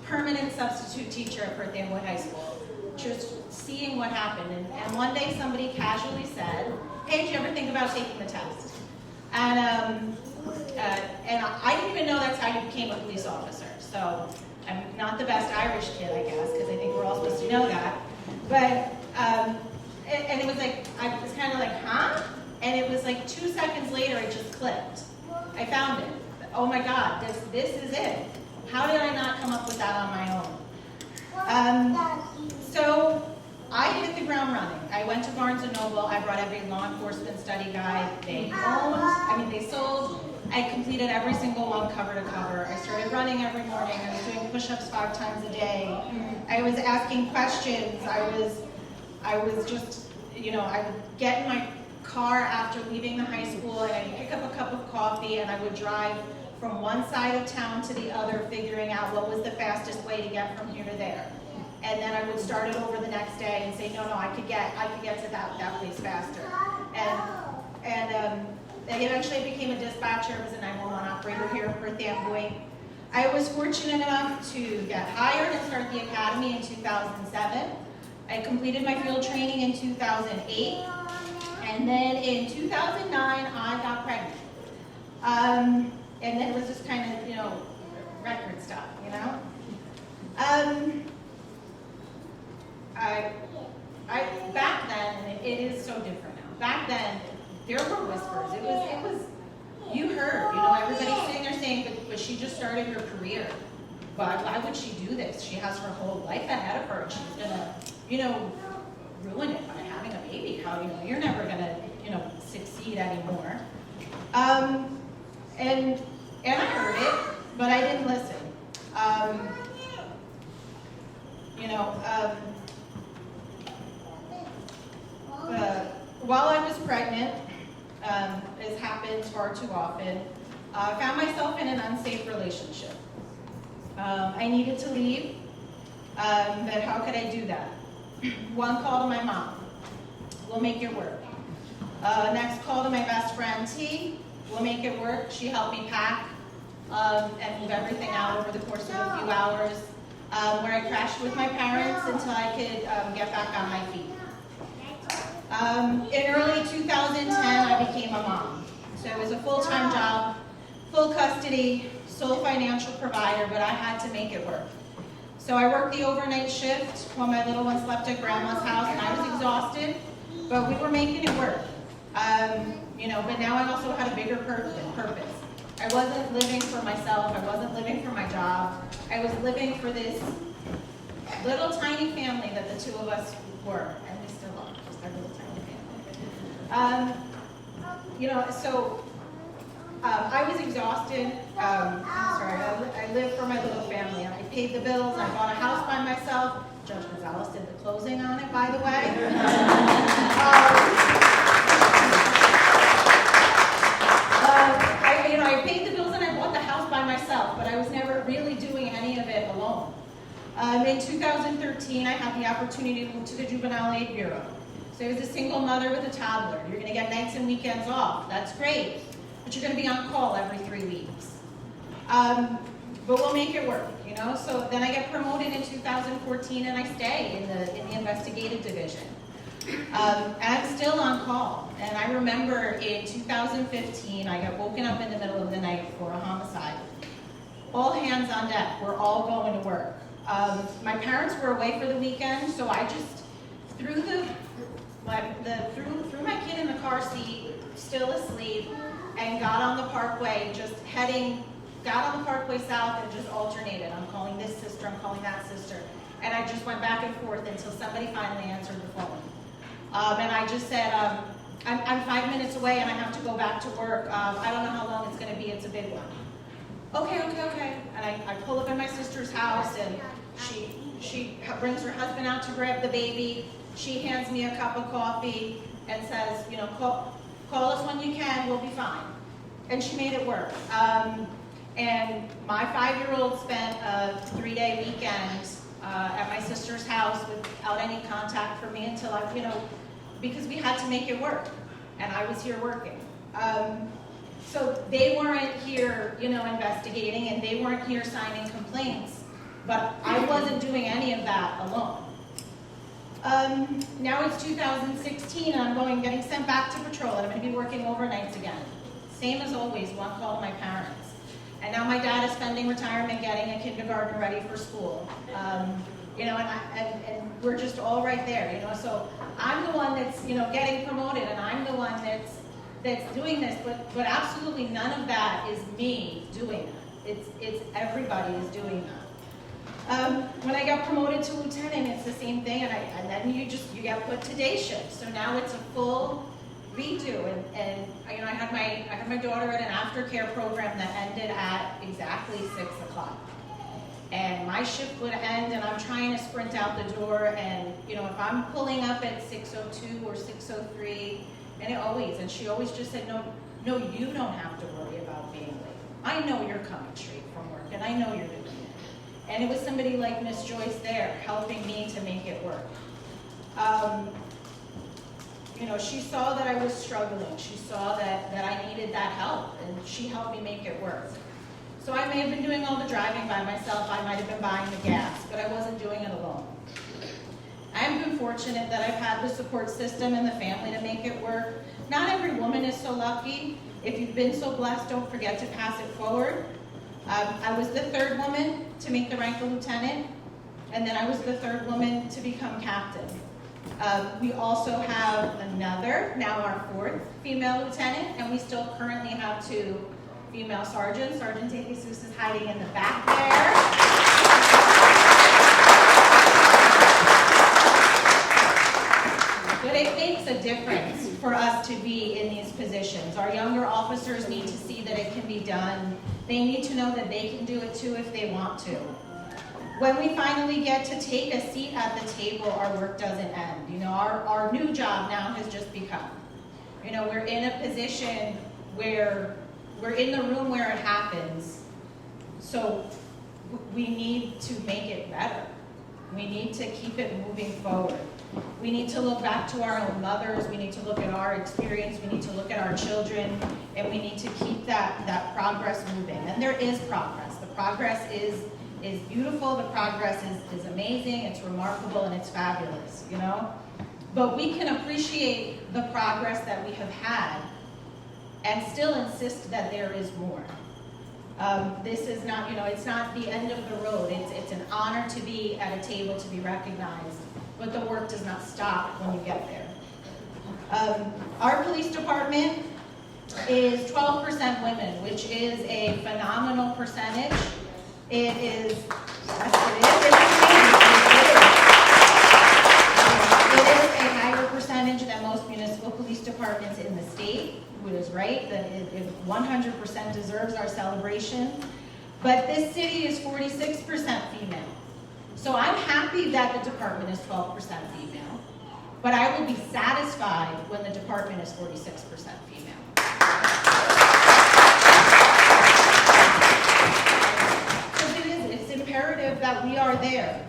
permanent substitute teacher at Perth Amboy High School, just seeing what happened. And one day somebody casually said, hey, did you ever think about taking the test? And I didn't even know that's how you became a police officer. So I'm not the best Irish kid, I guess, because I think we're all supposed to know that. But, and it was like, I was kind of like, huh? And it was like 2 seconds later, it just clicked. I found it. Oh my God, this is it. How did I not come up with that on my own? So I hit the ground running. I went to Barnes & Noble. I brought every law enforcement study guide they sold. I completed every single one cover to cover. I started running every morning. I was doing push-ups 5 times a day. I was asking questions. I was just, I would get in my car after leaving the high school, and I'd pick up a cup of coffee, and I would drive from one side of town to the other, figuring out what was the fastest way to get from here to there. And then I would start it over the next day and say, no, I could get to that place faster. And eventually I became a dispatcher. I was a 911 operator here at Perth Amboy. I was fortunate enough to get hired and start the academy in 2007. I completed my field training in 2008. And then in 2009, I got pregnant. And then it was just kind of, record stuff, Back then, it is so different now. Back then, there were whispers. It was, you heard, everybody sitting there saying, but she just started her career. Why would she do this? She has her whole life ahead of her, and she's gonna, ruin it by having a baby. How, you're never gonna, succeed anymore. And I heard it, but I didn't listen. While I was pregnant, as happens far too often, I found myself in an unsafe relationship. I needed to leave, but how could I do that? One call to my mom. We'll make it work. Next call to my best friend T. We'll make it work. She helped me pack and move everything out over the course of a few hours, where I crashed with my parents until I could get back on my feet. In early 2010, I became a mom. So it was a full-time job, full custody, sole financial provider, but I had to make it work. So I worked the overnight shift while my little one slept at grandma's house, and I was exhausted, but we were making it work. But now I also had a bigger purpose. I wasn't living for myself, I wasn't living for my job, I was living for this little tiny family that the two of us were, and we still are, just our little tiny family. I was exhausted. I lived for my little family. I paid the bills. I bought a house by myself. Judge Gonzalez did the closing on it, by the way. I paid the bills and I bought the house by myself, but I was never really doing any of it alone. In 2013, I had the opportunity to move to the Juvenile Aid Bureau. So I was a single mother with a toddler. You're going to get nights and weekends off. That's great. But you're going to be on call every 3 weeks. But we'll make it work, So then I get promoted in 2014 and I stay in the investigative division. And I'm still on call. And I remember in 2015, I got woken up in the middle of the night for a homicide. All hands on deck. We're all going to work. My parents were away for the weekend, so I just threw my kid in the car seat, still asleep, and got on the parkway, got on the parkway south and just alternated. I'm calling this sister, I'm calling that sister. And I just went back and forth until somebody finally answered the phone. And I just said, I'm 5 minutes away and I have to go back to work. I don't know how long it's going to be, it's a big one. Okay. And I pull up in my sister's house and she brings her husband out to grab the baby. She hands me a cup of coffee and says, call us when you can, we'll be fine. And she made it work. And my 5-year-old spent a 3-day weekend at my sister's house without any contact for me until because we had to make it work. And I was here working. So they weren't here, investigating, and they weren't here signing complaints. But I wasn't doing any of that alone. Now it's 2016 and I'm getting sent back to patrol and I'm going to be working overnights again. Same as always, one call to my parents. And now my dad is spending retirement getting a kindergartner ready for school. And we're just all right there, So I'm the one that's, getting promoted and I'm the one that's doing this, but absolutely none of that is me doing that. It's everybody is doing that. When I got promoted to lieutenant, it's the same thing, and then you get put to day shift. So now it's a full redo, and I had my daughter at an aftercare program that ended at exactly 6 o'clock. And my shift would end, and I'm trying to sprint out the door, and if I'm pulling up at 6:02 or 6:03, and she always just said, no, you don't have to worry about being late. I know you're coming straight from work, and I know you're doing it. And it was somebody like Miss Joyce there helping me to make it work. She saw that I was struggling. She saw that I needed that help, and she helped me make it work. So I may have been doing all the driving by myself. I might have been buying the gas, but I wasn't doing it alone. I've been fortunate that I've had the support system and the family to make it work. Not every woman is so lucky. If you've been so blessed, don't forget to pass it forward. I was the 3rd woman to make the rank of lieutenant, and then I was the 3rd woman to become captain. We also have now our 4th female lieutenant, and we still currently have 2 female sergeants. Sergeant De Jesus is hiding in the back there. But it makes a difference for us to be in these positions. Our younger officers need to see that it can be done. They need to know that they can do it too if they want to. When we finally get to take a seat at the table, our work doesn't end. Our new job now has just begun. We're in a position where we're in the room where it happens. So we need to make it better. We need to keep it moving forward. We need to look back to our own mothers, we need to look at our experience, we need to look at our children, and we need to keep that progress moving. And there is progress. The progress is beautiful, the progress is amazing, it's remarkable, and it's fabulous, you know? But we can appreciate the progress that we have had and still insist that there is more. This is not, it's not the end of the road. It's an honor to be at a table to be recognized, but the work does not stop when you get there. Our police department is 12% women, which is a phenomenal percentage. It is, yes, it is a higher percentage than most municipal police departments in the state, which is right, that it 100% deserves our celebration. But this city is 46% female. So I'm happy that the department is 12% female, but I will be satisfied when the department is 46% female. Because it's imperative that we are there.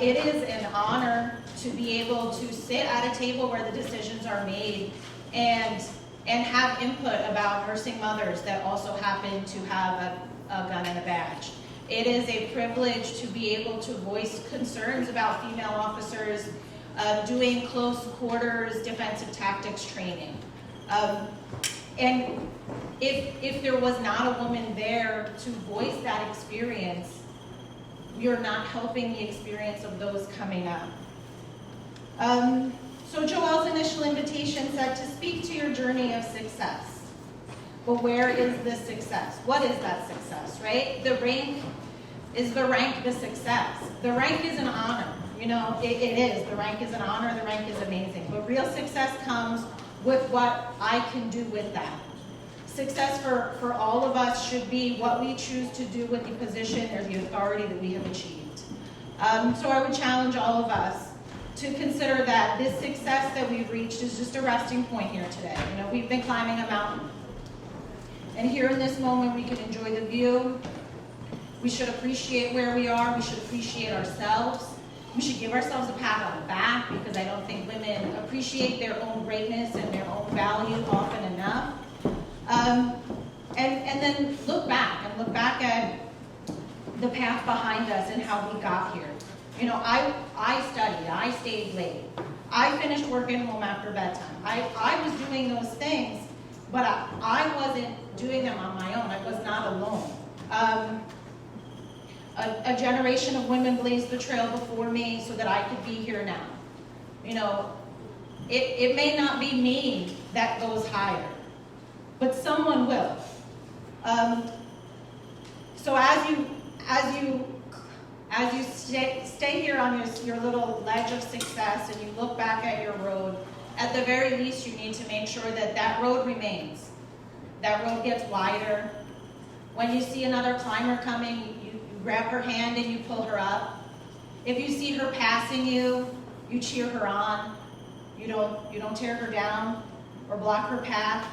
It is an honor to be able to sit at a table where the decisions are made and have input about nursing mothers that also happen to have a gun and a badge. It is a privilege to be able to voice concerns about female officers doing close quarters defensive tactics training. And if there was not a woman there to voice that experience, you're not helping the experience of those coming up. So Joelle's initial invitation said to speak to your journey of success. But where is the success? What is that success, right? The rank, is the rank the success? The rank is an honor, it is. The rank is an honor, the rank is amazing. But real success comes with what I can do with that. Success for all of us should be what we choose to do with the position or the authority that we have achieved. So I would challenge all of us to consider that this success that we've reached is just a resting point here today. We've been climbing a mountain. And here in this moment, we can enjoy the view. We should appreciate where we are. We should appreciate ourselves. We should give ourselves a pat on the back because I don't think women appreciate their own greatness and their own value often enough. And then look back at the path behind us and how we got here. I studied, I stayed late. I finished working home after bedtime. I was doing those things, but I wasn't doing them on my own. I was not alone. A generation of women blazed the trail before me so that I could be here now. It may not be me that goes higher, but someone will. So as you stay here on your little ledge of success and you look back at your road, at the very least you need to make sure that road remains. That road gets wider. When you see another climber coming, you grab her hand and you pull her up. If you see her passing you, you cheer her on. You don't tear her down or block her path.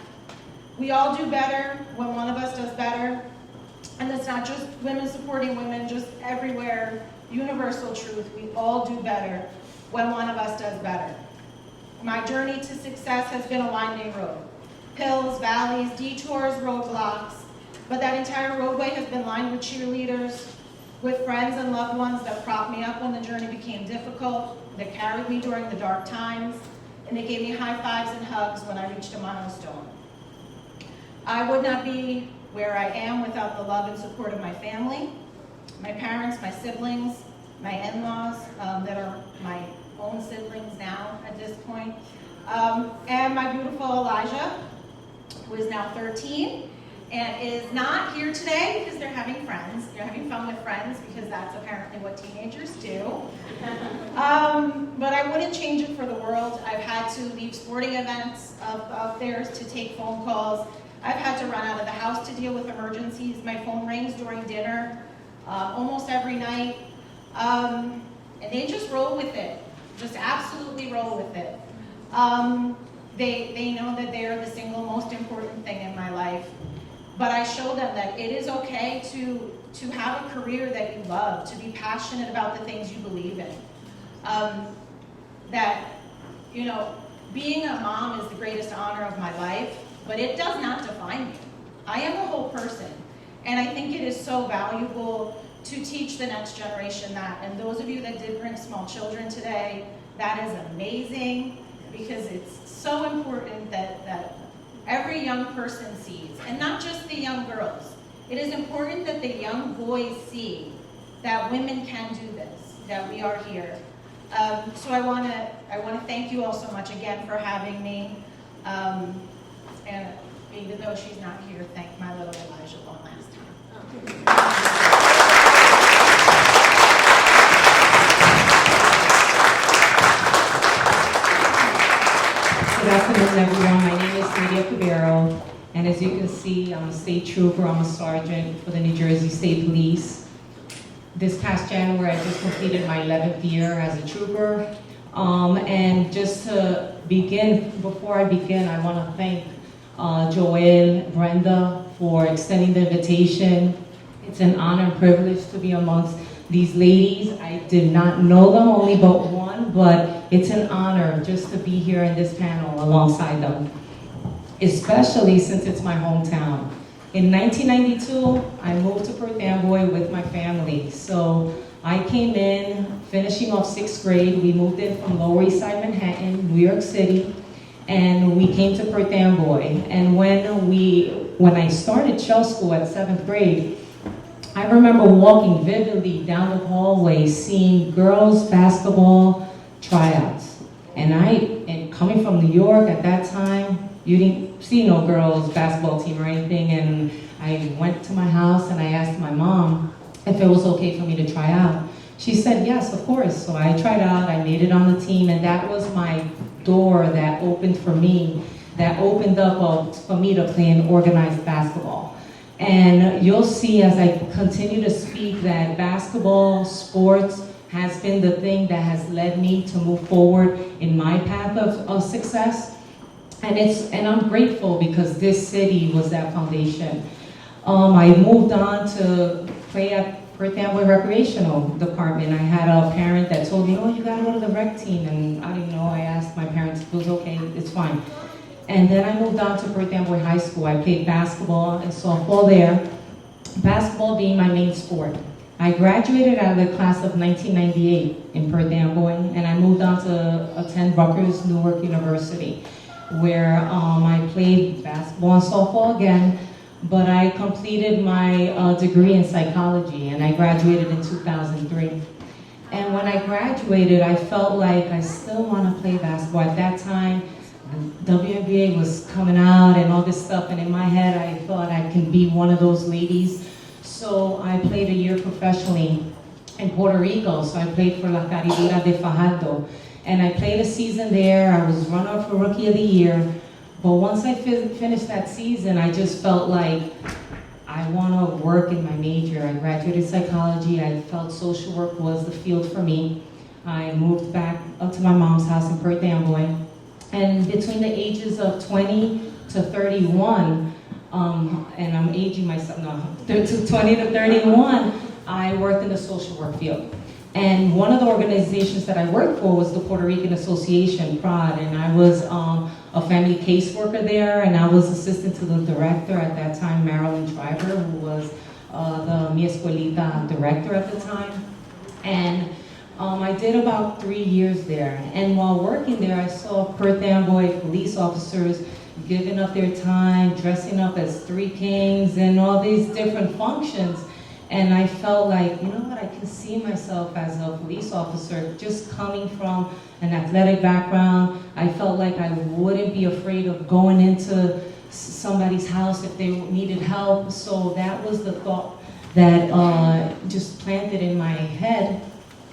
We all do better when one of us does better. And it's not just women supporting women, just everywhere, universal truth. We all do better when one of us does better. My journey to success has been a winding road. Hills, valleys, detours, roadblocks, but that entire roadway has been lined with cheerleaders, with friends and loved ones that propped me up when the journey became difficult, that carried me during the dark times, and they gave me high fives and hugs when I reached a milestone. I would not be where I am without the love and support of my family, my parents, my siblings, my in-laws that are my own siblings now at this point, and my beautiful Elijah, who is now 13 and is not here today because they're having friends. They're having fun with friends because that's apparently what teenagers do. But I wouldn't change it for the world. I've had to leave sporting events of theirs to take phone calls. I've had to run out of the house to deal with emergencies. My phone rings during dinner almost every night. And they just roll with it, just absolutely roll with it. They know that they are the single most important thing in my life. But I show them that it is okay to have a career that you love, to be passionate about the things you believe in. that, you know, being a mom is the greatest honor of my life, but it does not define me. I am a whole person, and I think it is so valuable to teach the next generation that. And those of you that did bring small children today, that is amazing, because it's so important that every young person sees, and not just the young girls. It is important that the young boys see that women can do this, that we are here. So I want to thank you all so much again for having me. And even though she's not here, thank my little Elijah one last time. Good afternoon, everyone. My name is Nydia Cubero, and as you can see, I'm a state trooper. I'm a sergeant for the New Jersey State Police. This past January, I just completed my 11th year as a trooper. And just to begin, before I begin, I want to thank Joelle, Brenda, for extending the invitation. It's an honor and privilege to be amongst these ladies. I did not know them, only but one, but it's an honor just to be here in this panel alongside them, especially since it's my hometown. In 1992, I moved to Perth Amboy with my family. So I came in, finishing off 6th grade. We moved in from Lower East Side Manhattan, New York City, and we came to Perth Amboy. And when I started shell school at 7th grade, I remember walking vividly down the hallway, seeing girls' basketball tryouts. And coming from New York at that time, you didn't see no girls' basketball team or anything. And I went to my house and I asked my mom if it was okay for me to try out. She said, yes, of course. So I tried out, I made it on the team, and that was my door that opened for me, that opened up for me to play in organized basketball. And you'll see as I continue to speak that basketball, sports, has been the thing that has led me to move forward in my path of success. And I'm grateful because this city was that foundation. I moved on to play at Perth Amboy Recreational Department. I had a parent that told me, oh, you gotta go to the rec team. And I didn't know, I asked my parents if it was okay, it's fine. And then I moved on to Perth Amboy High School. I played basketball and softball there, basketball being my main sport. I graduated out of the class of 1998 in Perth Amboy, and I moved on to attend Rutgers Newark University, where I played basketball and softball again, but I completed my degree in psychology, and I graduated in 2003. And when I graduated, I felt like I still want to play basketball. At that time, the WNBA was coming out and all this stuff, and in my head, I thought I can be one of those ladies. So I played a year professionally in Puerto Rico. So I played for La Caridura de Fajardo. And I played a season there. I was runner-up for Rookie of the Year. But once I finished that season, I just felt like I want to work in my major. I graduated psychology. I felt social work was the field for me. I moved back up to my mom's house in Perth Amboy. And between the ages of 20 to 31, and I'm aging myself, no, 20 to 31, I worked in the social work field. And one of the organizations that I worked for was the Puerto Rican Association, PROD, and I was a family caseworker there, and I was assistant to the director at that time, Marilyn Driver, who was the Mi Escuelita director at the time. And I did about 3 years there. And while working there, I saw Perth Amboy police officers giving up their time, dressing up as three kings and all these different functions. And I felt like, you know what, I can see myself as a police officer just coming from an athletic background. I felt like I wouldn't be afraid of going into somebody's house if they needed help. So that was the thought that just planted in my head.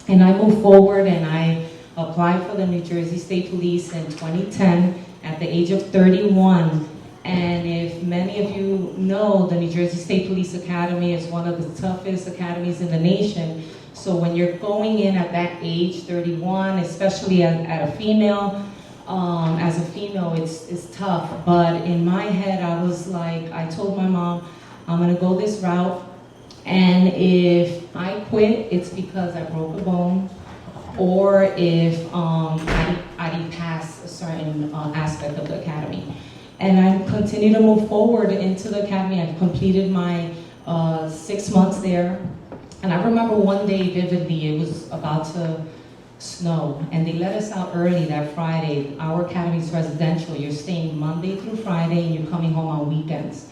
And I moved forward and I applied for the New Jersey State Police in 2010 at the age of 31. And if many of you know, the New Jersey State Police Academy is one of the toughest academies in the nation. So when you're going in at that age, 31, especially at a female, as a female, it's tough. But in my head, I was like, I told my mom, I'm gonna go this route. And if I quit, it's because I broke a bone, or if I didn't pass a certain aspect of the academy. And I continue to move forward into the academy. I've completed my 6 months there. And I remember one day vividly, it was about to snow, and they let us out early that Friday. Our academy's residential. You're staying Monday through Friday, and you're coming home on weekends.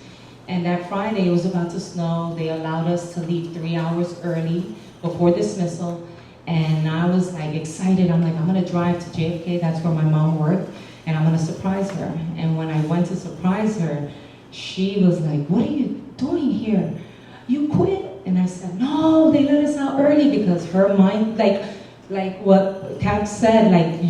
And that Friday, it was about to snow. They allowed us to leave 3 hours early before dismissal. And I was like excited. I'm like, I'm gonna drive to JFK, that's where my mom worked, and I'm gonna surprise her. And when I went to surprise her, she was like, what are you doing here? You quit? And I said, no, they let us out early, because her mind, like what Cap said, like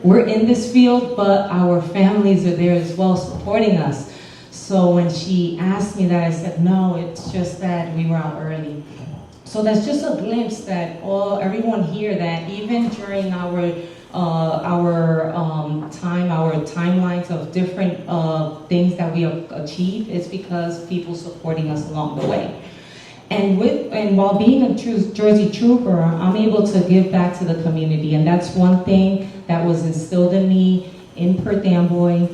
we're in this field, but our families are there as well supporting us. So when she asked me that, I said, no, it's just that we were out early. So that's just a glimpse that everyone here, that even during our timelines of different things that we have achieved, it's because people supporting us along the way. And while being a Jersey Trooper, I'm able to give back to the community, and that's one thing that was instilled in me in Perth Amboy.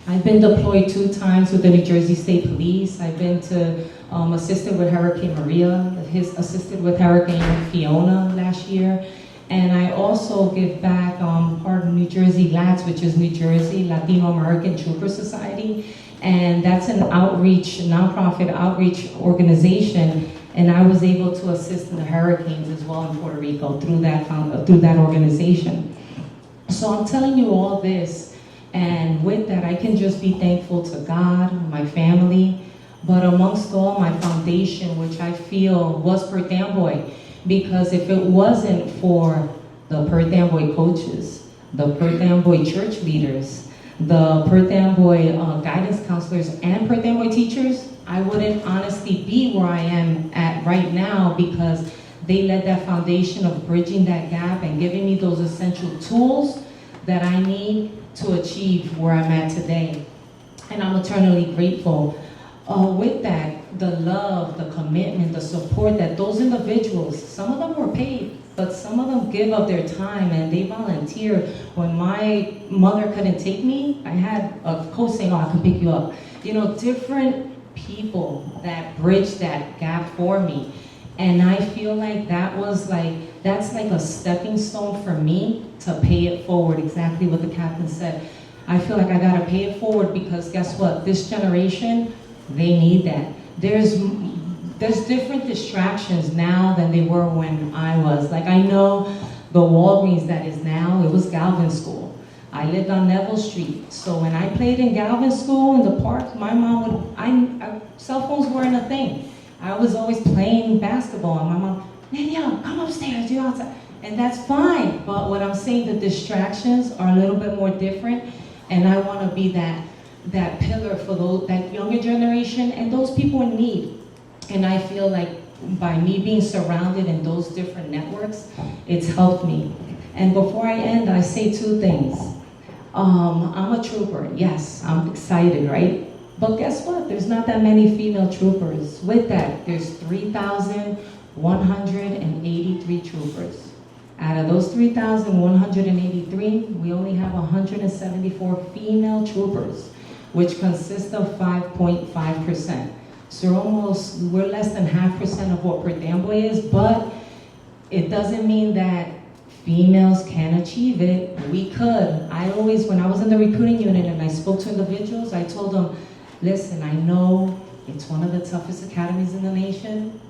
I've been deployed 2 times with the New Jersey State Police. I've been to assisted with Hurricane Maria, assisted with Hurricane Fiona last year. And I also give back part of New Jersey LATS, which is New Jersey Latino American Trooper Society. And that's an outreach, nonprofit outreach organization. And I was able to assist in the hurricanes as well in Puerto Rico through that organization. So I'm telling you all this, and with that, I can just be thankful to God, my family, but amongst all, my foundation, which I feel was Perth Amboy. Because if it wasn't for the Perth Amboy coaches, the Perth Amboy church leaders, the Perth Amboy guidance counselors, and Perth Amboy teachers, I wouldn't honestly be where I am at right now, because they led that foundation of bridging that gap and giving me those essential tools that I need to achieve where I'm at today. And I'm eternally grateful. With that, the love, the commitment, the support that those individuals, some of them were paid, but some of them give up their time and they volunteer. When my mother couldn't take me, I had a coach saying, oh, I can pick you up. You know, different people that bridged that gap for me. And I feel like that's like a stepping stone for me to pay it forward, exactly what the captain said. I feel like I gotta pay it forward, because guess what? This generation, they need that. There's different distractions now than they were when I was. Like, I know the Walgreens that is now, it was Galvin School. I lived on Neville Street. So when I played in Galvin School in the park, my mom would, cell phones weren't a thing. I was always playing basketball, and my mom, Nydia, come upstairs, you're outside. And that's fine, but what I'm saying, the distractions are a little bit more different, and I want to be that pillar for that younger generation and those people in need. And I feel like by me being surrounded in those different networks, it's helped me. And before I end, I say 2 things. I'm a trooper, yes, I'm excited, right? But guess what? There's not that many female troopers. With that, there's 3,183 troopers. Out of those 3,183, we only have 174 female troopers, which consists of 5.5%. So we're less than 0.5% of what Perth Amboy is, but it doesn't mean that females can achieve it. We could. When I was in the recruiting unit and I spoke to individuals, I told them, listen, I know it's one of the toughest academies in the nation,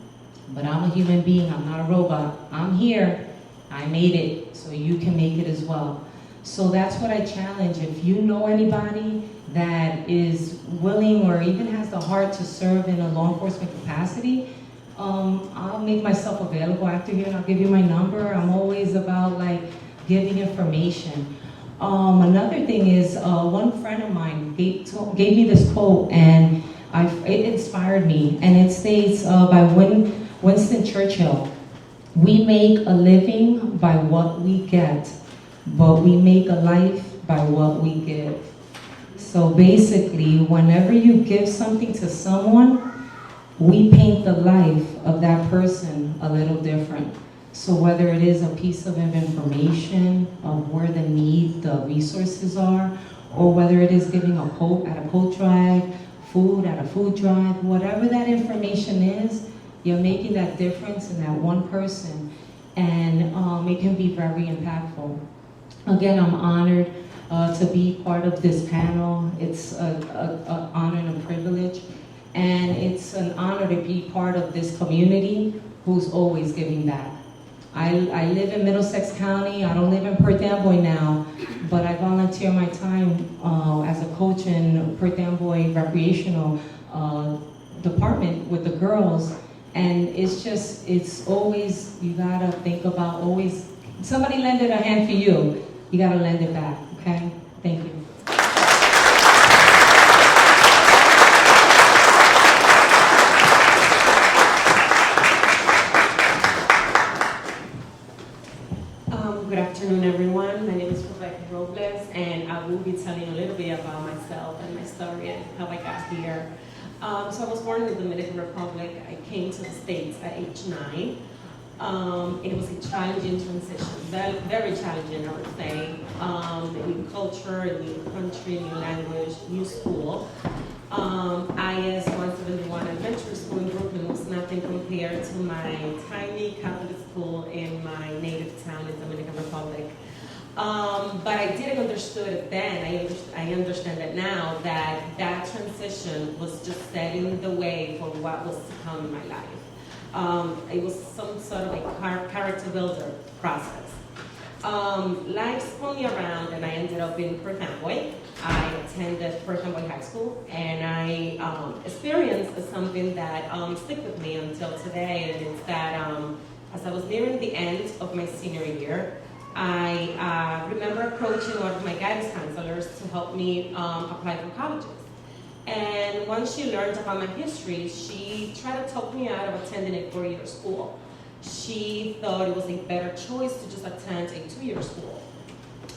but I'm a human being, I'm not a robot. I'm here, I made it, so you can make it as well. So that's what I challenge. If you know anybody that is willing or even has the heart to serve in a law enforcement capacity, I'll make myself available after here and I'll give you my number. I'm always about giving information. Another thing is, one friend of mine gave me this quote, and it inspired me, and it states by Winston Churchill, "We make a living by what we get, but we make a life by what we give." So basically, whenever you give something to someone, we paint the life of that person a little different. So whether it is a piece of information of where the resources are, or whether it is giving a coat at a coat drive, food at a food drive, whatever that information is, you're making that difference in that one person, and it can be very impactful. Again, I'm honored to be part of this panel. It's an honor and a privilege, and it's an honor to be part of this community who's always giving back. I live in Middlesex County. I don't live in Perth Amboy now, but I volunteer my time as a coach in Perth Amboy recreational department with the girls. And it's always, you gotta think about always, somebody lended a hand for you, you gotta lend it back, okay? Thank you. Good afternoon, everyone. My name is Robles, and I will be telling a little bit about myself and my story and how I got here. So I was born in the Dominican Republic. I came to the States at age 9. It was a challenging transition, very challenging, I would say. New culture, new country, new language, new school. IS 171 Elementary School in Brooklyn was nothing compared to my tiny Catholic school in my native town in the Dominican Republic. But I didn't understand it then. I understand it now that transition was just setting the way for what was to come in my life. It was some sort of a character builder process. Life spun me around, and I ended up in Perth Amboy. I attended Perth Amboy High School, and I experienced something that stuck with me until today, and it's that as I was nearing the end of my senior year, I remember approaching one of my guidance counselors to help me apply for colleges. And once she learned about my history, she tried to talk me out of attending a 4-year school. She thought it was a better choice to just attend a 2-year school.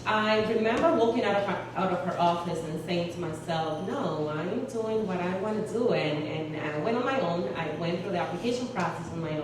I remember walking out of her office and saying to myself, no, I'm doing what I want to do, and I went on my own. I went through the application process on my own.